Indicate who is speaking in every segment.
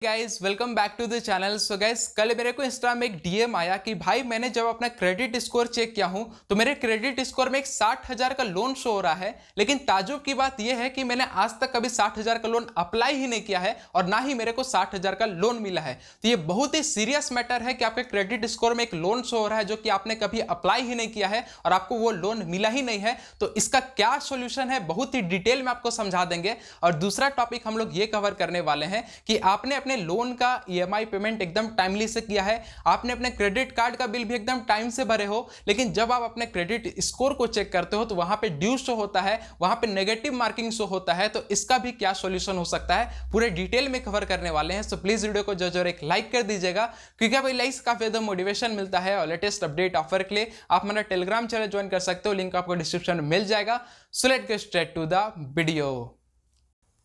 Speaker 1: Guys welcome back to the channel. So guys कल मेरे को इंस्टा में एक डीएम आया कि भाई मैंने जब अपना क्रेडिट स्कोर चेक किया हूं तो मेरे क्रेडिट स्कोर में एक 60,000 का लोन शो हो रहा है, लेकिन ताजुब की बात यह है कि मैंने आज तक कभी 60,000 का लोन अप्लाई ही नहीं किया है और ना ही मेरे को 60,000 का लोन मिला है। तो ये बहुत ही सीरियस मैटर है कि आपके क्रेडिट स्कोर में एक लोन शो हो रहा है जो कि आपने कभी अप्लाई ही नहीं किया है और आपको वो लोन मिला ही नहीं है। तो इसका क्या सोल्यूशन है बहुत ही डिटेल में आपको समझा देंगे। और दूसरा टॉपिक हम लोग ये कवर करने वाले हैं कि आपने अपने लोन का ईएमआई पेमेंट एकदम टाइमली से किया है, आपने अपने क्रेडिट कार्ड का बिल भी एकदम टाइम से भरे हो, लेकिन जब आप अपने क्रेडिट स्कोर को चेक करते हो तो वहां पे ड्यू शो होता है, वहां पे नेगेटिव मार्किंग शो होता है। तो इसका भी क्या सॉल्यूशन हो सकता है पूरे डिटेल में कवर करने वाले हैं। सो प्लीज वीडियो को जरूर एक लाइक कर दीजिएगा क्योंकि भाई लाइक काफी ज्यादा मोटिवेशन मिलता है और लेटेस्ट अपडेट ऑफर के लिए आप मेरा टेलीग्राम चैनल ज्वाइन कर सकते हो, लिंक आपको डिस्क्रिप्शन में मिल जाएगा। So let's get straight to the video.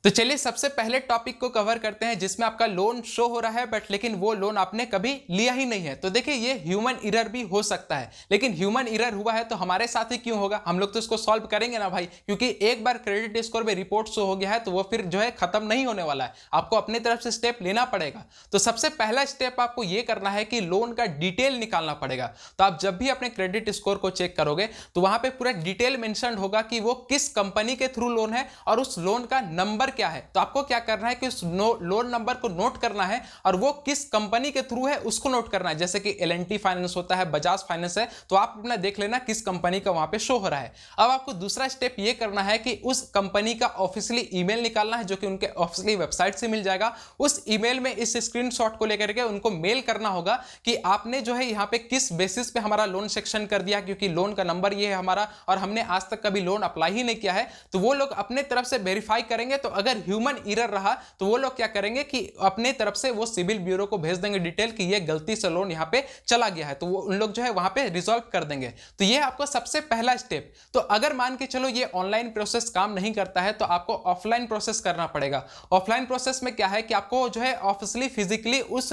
Speaker 1: तो चलिए सबसे पहले टॉपिक को कवर करते हैं जिसमें आपका लोन शो हो रहा है बट लेकिन वो लोन आपने कभी लिया ही नहीं है। तो देखिए ये ह्यूमन एरर भी हो सकता है, लेकिन ह्यूमन एरर हुआ है तो हमारे साथ ही क्यों होगा, हम लोग तो इसको सॉल्व करेंगे ना भाई, क्योंकि एक बार क्रेडिट स्कोर में रिपोर्ट शो हो गया है तो वो फिर जो है खत्म नहीं होने वाला है, आपको अपनी तरफ से स्टेप लेना पड़ेगा। तो सबसे पहला स्टेप आपको ये करना है कि लोन का डिटेल निकालना पड़ेगा। तो आप जब भी अपने क्रेडिट स्कोर को चेक करोगे तो वहां पर पूरा डिटेल मेंशन होगा कि वो किस कंपनी के थ्रू लोन है और उस लोन का नंबर क्या है। तो आपको क्या करना है कि उस लोन नंबर को नोट करना है और वो किस कंपनी के थ्रू है उसको नोट करना है। जैसे कि L&T फाइनेंस होता है, बजाज फाइनेंस है, तो आप अपना देख लेना किस कंपनी का वहां पे शो हो रहा है। अब आपको दूसरा स्टेप ये करना है कि उस कंपनी का ऑफिशियली ईमेल निकालना है जो कि उनके ऑफिशियली वेबसाइट से मिल जाएगा। उस ईमेल में इस स्क्रीनशॉट को लेकर के उनको मेल करना होगा कि आपने जो है यहाँ पे किस बेसिस पे हमारा लोन सेक्शन कर दिया, क्योंकि लोन का नंबर ये है हमारा और हमने आज तक कभी लोन अप्लाई ही नहीं किया है। तो वो लोग अपने तरफ से वेरीफाई करेंगे। तो अगर ह्यूमन एरर रहा तो वो लोग क्या करेंगे कि अपने तरफ से वो सिविल ब्यूरो को भेज देंगे डिटेल कि ये गलती से लोन यहां पे चला गया है, तो वो उन लोग जो है वहां पे रिजॉल्व कर देंगे। तो ये आपको सबसे पहला स्टेप। तो अगर मान के चलो ये ऑनलाइन प्रोसेस काम नहीं करता है तो आपको ऑफलाइन प्रोसेस करना पड़ेगा। ऑफलाइन प्रोसेस में क्या है कि आपको जो है ऑफिशियली फिजिकली उस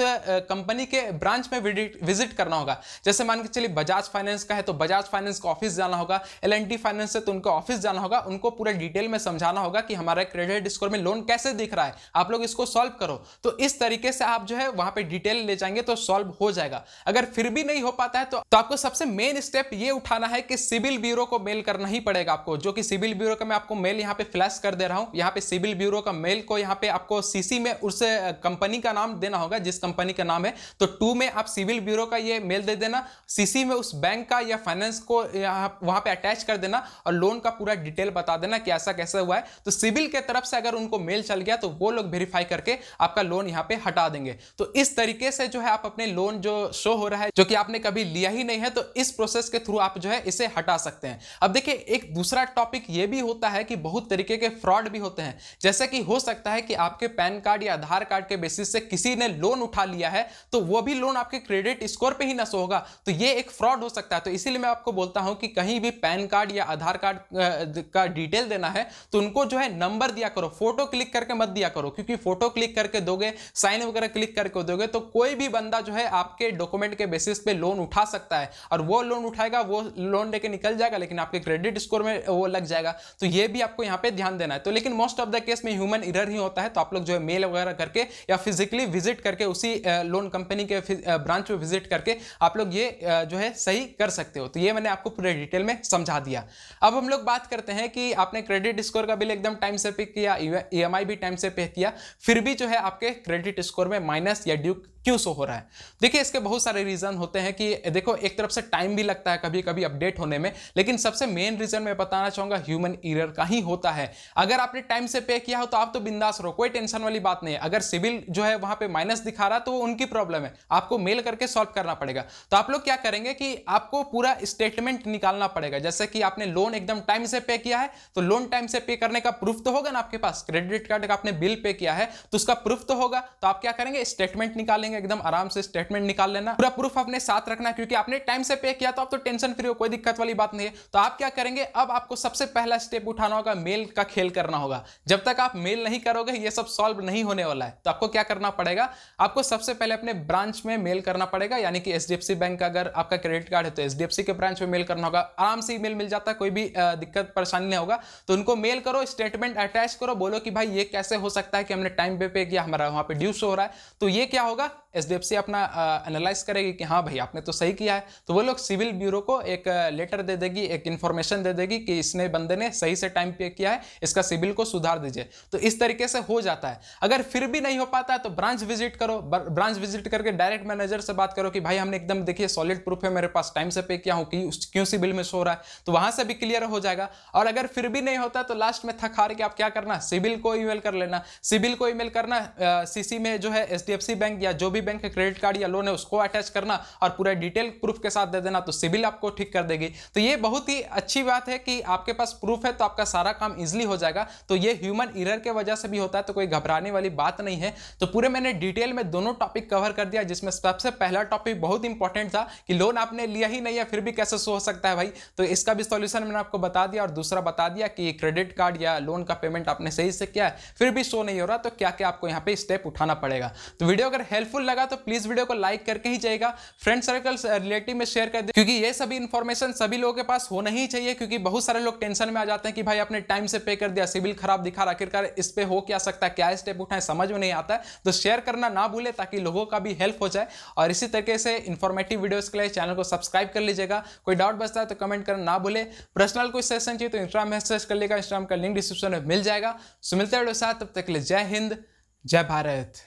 Speaker 1: कंपनी के ब्रांच में विजिट करना होगा। जैसे मान के चलिए बजाज फाइनेंस का है तो बजाज फाइनेंस का ऑफिस जाना होगा, L&T फाइनेंस है तो उनका ऑफिस जाना होगा, उनको पूरा डिटेल में समझाना होगा कि हमारा क्रेडिट स्कोर में लोन कैसे दिख रहा है, आप लोग इसको सॉल्व करो। तो इस तरीके से आप जो है वहां पे डिटेल ले जाएंगे तो सॉल्व हो जाएगा। अगर फिर भी नहीं हो पाता है तो आपको सबसे मेन स्टेप ये उठाना है कि सिविल ब्यूरो को मेल करना ही पड़ेगा आपको, जो कि सिविल ब्यूरो का मैं आपको मेल यहां पे फ्लैश कर दे रहा हूं। यहां पे सिविल ब्यूरो का मेल को यहां पे आपको सीसी में उस कंपनी का नाम देना होगा जिस कंपनी का नाम है। तो 2 में आप सिविल ब्यूरो का ये मेल दे देना, सीसी में उस बैंक का या फाइनेंस को वहां पे अटैच कर देना और लोन का पूरा डिटेल बता देना कि ऐसा कैसे हुआ है। तो सिविल के तरफ से अगर उनको मेल चल गया तो वो लोग वेरीफाई करके आपका लोन यहां पे हटा देंगे। तो इस तरीके से जो है आप अपने लोन जो शो हो रहा है जो कि आपने कभी लिया ही नहीं है, तो इस प्रोसेस के थ्रू आप जो है इसे हटा सकते हैं। अब देखिए एक दूसरा टॉपिक ये भी होता है कि बहुत तरीके के फ्रॉड भी होते हैं। जैसे कि हो सकता है कि आपके पैन कार्ड या आधार कार्ड के बेसिस से किसी ने लोन उठा लिया है तो वो भी लोन आपके क्रेडिट स्कोर पे ही ना शो होगा, तो ये एक फ्रॉड हो सकता है। तो इसीलिए मैं आपको बोलता हूं कि कहीं भी पैन कार्ड या आधार कार्ड का डिटेल देना है तो उनको जो है नंबर दिया करो, फोटो क्लिक करके मत दिया करो, क्योंकि फोटो क्लिक करके दोगे, साइन वगैरह क्लिक करके दोगे तो कोई भी बंदा जो है आपके डॉक्यूमेंट के बेसिस पे लोन उठा सकता है और वो लोन उठाएगा, वो लोन लेके निकल जाएगा लेकिन आपके क्रेडिट स्कोर में वो लग जाएगा। तो ये भी आपको यहाँ पे ध्यान देना है। तो लेकिन मोस्ट ऑफ द केस में ह्यूमन एरर ही होता है, तो आप लोग जो है मेल वगैरह करके या फिजिकली विजिट करके उसी लोन कंपनी के ब्रांच में विजिट करके आप लोग ये जो है सही कर सकते हो। तो ये मैंने आपको पूरे डिटेल में समझा दिया। अब हम लोग बात करते हैं कि आपने क्रेडिट स्कोर का बिल एकदम टाइम से पे किया, ईएमआई भी टाइम से पे किया, फिर भी जो है आपके क्रेडिट स्कोर में माइनस या ड्यू क्यों शो हो रहा है। देखिए इसके बहुत सारे रीजन होते हैं कि देखो एक तरफ से टाइम भी लगता है कभी कभी अपडेट होने में, लेकिन सबसे मेन रीजन मैं बताना चाहूंगा ह्यूमन एरर का ही होता है। अगर आपने टाइम से पे किया हो तो आप तो बिंदास रहो, कोई टेंशन वाली बात नहीं है। अगर सिविल जो है वहां पे माइनस दिखा रहा तो वो उनकी प्रॉब्लम है, आपको मेल करके सॉल्व करना पड़ेगा। तो आप लोग क्या करेंगे कि आपको पूरा स्टेटमेंट निकालना पड़ेगा। जैसे कि आपने लोन एकदम टाइम से पे किया है तो लोन टाइम से पे करने का प्रूफ तो होगा ना आपके पास, क्रेडिट कार्ड का आपने बिल पे किया है तो उसका प्रूफ तो होगा। तो आप क्या करेंगे, स्टेटमेंट निकालेंगे, एकदम आराम से स्टेटमेंट निकाल लेना, पूरा प्रूफ अपने साथ रखना, क्योंकि आपने टाइम से पे किया तो आप तो टेंशन फ्री हो, कोई दिक्कत वाली बात नहीं है। तो आप क्या करेंगे, अब आपको सबसे पहला स्टेप उठाना होगा, मेल का खेल करना होगा। जब तक आप मेल नहीं करोगे ये सब सॉल्व नहीं होने वाला है। तो आपको क्या करना पड़ेगा, आपको सबसे पहले अपने ब्रांच में मेल करना पड़ेगा, यानी कि HDFC बैंक का अगर आपका क्रेडिट कार्ड है तो HDFC के ब्रांच में मेल करना होगा। आराम से ईमेल मिल जाता है, कोई भी दिक्कत परेशानी नहीं होगा। तो उनको मेल करो, स्टेटमेंट अटैच करो, बोलो कि भाई ये कैसे हो सकता है कि हमने टाइम पे किया, हमारा वहाँ पे ड्यू शो हो रहा है, तो ये क्या होगा, एचडीएफसी अपना एनालाइज करेगी कि हाँ भाई आपने तो सही किया है, तो वो लोग सिविल ब्यूरो को एक लेटर दे देगी, एक इन्फॉर्मेशन दे देगी कि इसने बंदे ने सही से टाइम पे किया है, इसका सिविल को सुधार दीजिए। तो इस तरीके से हो जाता है। अगर फिर भी नहीं हो पाता है तो ब्रांच विजिट करो, ब्रांच विजिट करके डायरेक्ट मैनेजर से बात करो कि भाई हमने एकदम देखिए सॉलिड प्रूफ है मेरे पास, टाइम से पे किया हूँ, क्यों सिविल में शो हो रहा है, तो वहां से भी क्लियर हो जाएगा। और अगर फिर भी नहीं होता तो लास्ट में थक हार के आप क्या करना, सिविल को ईमेल कर लेना, सिविल को ईमेल करना, सीसी में जो है एचडीएफसी बैंक या जो भी बैंक का क्रेडिट कार्ड या लोन है उसको अटैच करना और पूरा डिटेल प्रूफ के साथ दे देना, तो सिविल आपको ठीक कर देगी। तो ये बहुत ही अच्छी बात है कि आपके पास प्रूफ है तो आपका सारा काम इजीली हो जाएगा। तो ये ह्यूमन एरर के वजह से भी होता है, तो कोई घबराने वाली बात नहीं है। तो पूरे मैंने डिटेल में दोनों टॉपिक कवर कर दिया, जिसमें सबसे पहला टॉपिक बहुत इंपॉर्टेंट था कि लोन आपने लिया ही नहीं है फिर भी कैसे शो हो सकता है भाई, तो इसका भी सॉल्यूशन मैंने आपको बता दिया। और दूसरा बता दिया कि क्रेडिट कार्ड या लोन का पेमेंट आपने सही से किया है फिर भी शो नहीं हो रहा, तो क्या क्या आपको यहाँ पे स्टेप उठाना पड़ेगा। तो वीडियो अगर हेल्पफुल लगा तो प्लीज वीडियो को लाइक करके ही जाएगा, फ्रेंड सर्कल रिलेटिव में शेयर कर दे, क्योंकि ये सभी इंफॉर्मेशन सभी लोगों के पास होना ही चाहिए। क्योंकि बहुत सारे लोग टेंशन में आ जाते हैं कि भाई आपने टाइम से पे कर दिया, सिविल खराब दिखा रहा, आखिरकार इस पे हो क्या सकता है, क्या स्टेप उठाएं, समझ में नहीं आता है। तो शेयर करना ना भूले ताकि लोगों का भी हेल्प हो जाए। और इसी तरीके से इंफॉर्मेटिव वीडियोस के लिए चैनल को सब्सक्राइब कर लीजिएगा। कोई डाउट बचता है तो कमेंट करना ना भूले। पर्सनल कोई सेशन चाहिए तो इंस्टाग्राम मैसेज कर लेगा, इंस्टाग्राम का लिंक डिस्क्रिप्शन में मिल जाएगा। सो मिलते हैं साथ, तब तक के लिए जय हिंद, जय भारत।